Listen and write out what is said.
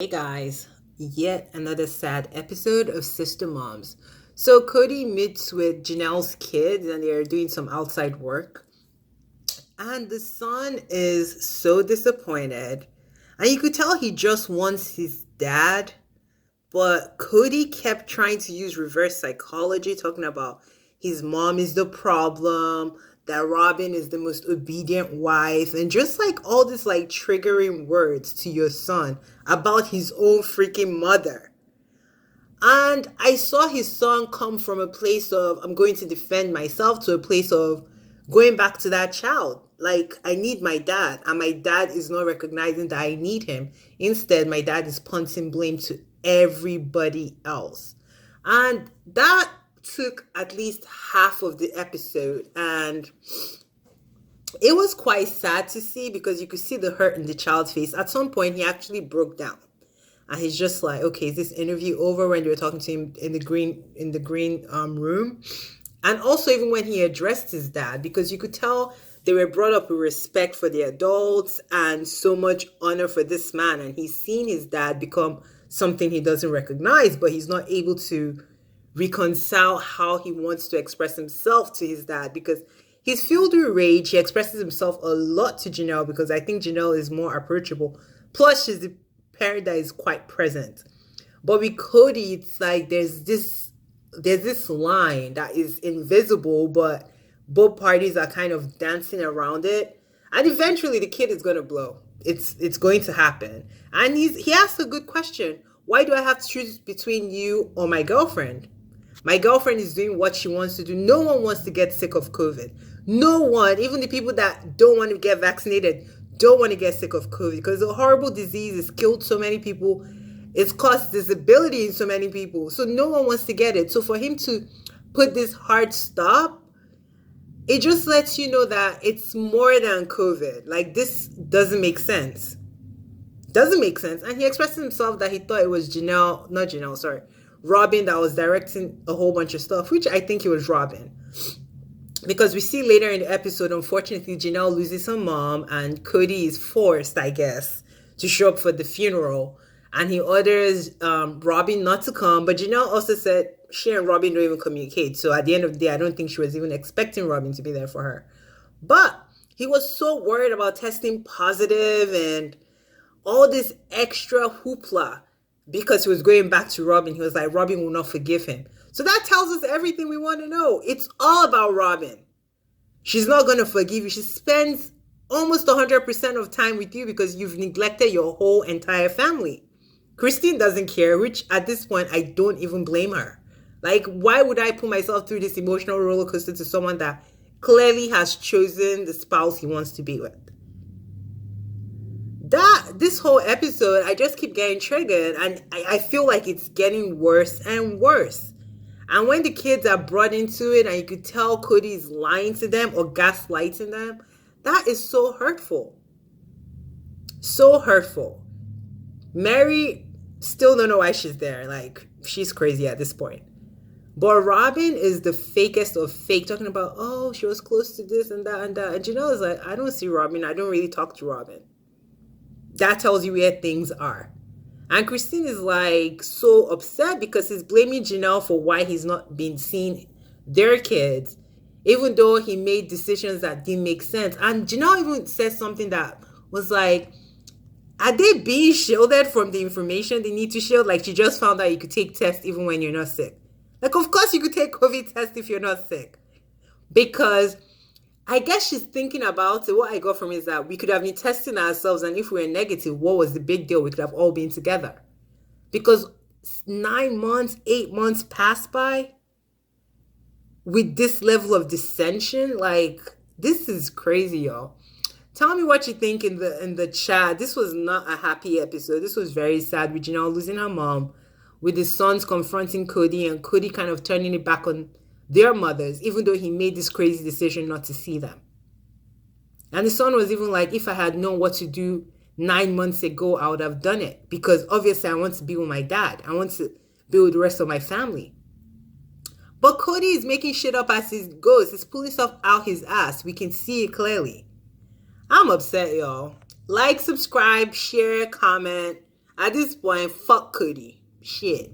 Hey guys, yet another sad episode of Sister Moms. So Kody meets with Janelle's kids and they're doing some outside work. And the son is so disappointed. And you could tell he just wants his dad. But Kody kept trying to use reverse psychology, talking about his mom is the problem, that Robin is the most obedient wife, and just like all this like triggering words to your son about his own freaking mother. And I saw his son come from a place of I'm going to defend myself to a place of going back to that child. Like, I need my dad, and my dad is not recognizing that I need him. Instead, my dad is punting blame to everybody else. And that took at least half of the episode. And it was quite sad to see because you could see the hurt in the child's face. At some point, he actually broke down. And he's just like, okay, is this interview over? When they were talking to him in the green room, and also even when he addressed his dad, because you could tell they were brought up with respect for the adults and so much honor for this man, and he's seen his dad become something he doesn't recognize, but he's not able to reconcile how he wants to express himself to his dad because he's filled with rage. He expresses himself a lot to Janelle because I think Janelle is more approachable. Plus, she's the parent that is quite present. But with Kody, it's like there's this line that is invisible, but both parties are kind of dancing around it. And eventually the kid is gonna blow. It's going to happen. And he asked a good question. Why do I have to choose between you or my girlfriend? My girlfriend is doing what she wants to do. No one wants to get sick of COVID. No one, even the people that don't want to get vaccinated, don't want to get sick of COVID because a horrible disease has killed so many people. It's caused disability in so many people. So no one wants to get it. So for him to put this hard stop, it just lets you know that it's more than COVID. Like, this doesn't make sense. Doesn't make sense. And he expressed himself that he thought it was Robin that was directing a whole bunch of stuff, which I think it was Robin. Because we see later in the episode, unfortunately, Janelle loses her mom and Kody is forced, I guess, to show up for the funeral. And he orders Robin not to come. But Janelle also said she and Robin don't even communicate. So at the end of the day, I don't think she was even expecting Robin to be there for her. But he was so worried about testing positive and all this extra hoopla because he was going back to Robin. He was like, Robin will not forgive him. So that tells us everything we want to know. It's all about Robin. She's not going to forgive you. She spends almost 100% of time with you because you've neglected your whole entire family. Christine doesn't care, which at this point, I don't even blame her. Like, why would I put myself through this emotional roller coaster to someone that clearly has chosen the spouse he wants to be with? This whole episode, I just keep getting triggered and I feel like it's getting worse and worse. And when the kids are brought into it and you could tell Kody's lying to them or gaslighting them, that is so hurtful. So hurtful. Mary still don't know why she's there. Like, she's crazy at this point. But Robin is the fakest of fake, talking about, oh, she was close to this and that and that. And Janelle is like, I don't see Robin. I don't really talk to Robin. That tells you where things are. And Christine is like so upset because he's blaming Janelle for why he's not been seeing their kids, even though he made decisions that didn't make sense. And Janelle even said something that was like, are they being shielded from the information they need to shield? Like, she just found out you could take tests even when you're not sick. Like, of course you could take COVID test if you're not sick. Because I guess she's thinking about it. What I got from it is that we could have been testing ourselves, and if we were negative, what was the big deal? We could have all been together. Because 9 months, 8 months passed by with this level of dissension. Like, this is crazy, y'all. Tell me what you think in the chat. This was not a happy episode. This was very sad with Janelle losing her mom, with his sons confronting Kody and Kody kind of turning it back on their mothers, even though he made this crazy decision not to see them. And the son was even like, if I had known what to do 9 months ago, I would have done it. Because obviously I want to be with my dad. I want to be with the rest of my family. But Kody is making shit up as he goes. He's pulling stuff out his ass. We can see it clearly. I'm upset, y'all. Like, subscribe, share, comment. At this point, fuck Kody. Shit.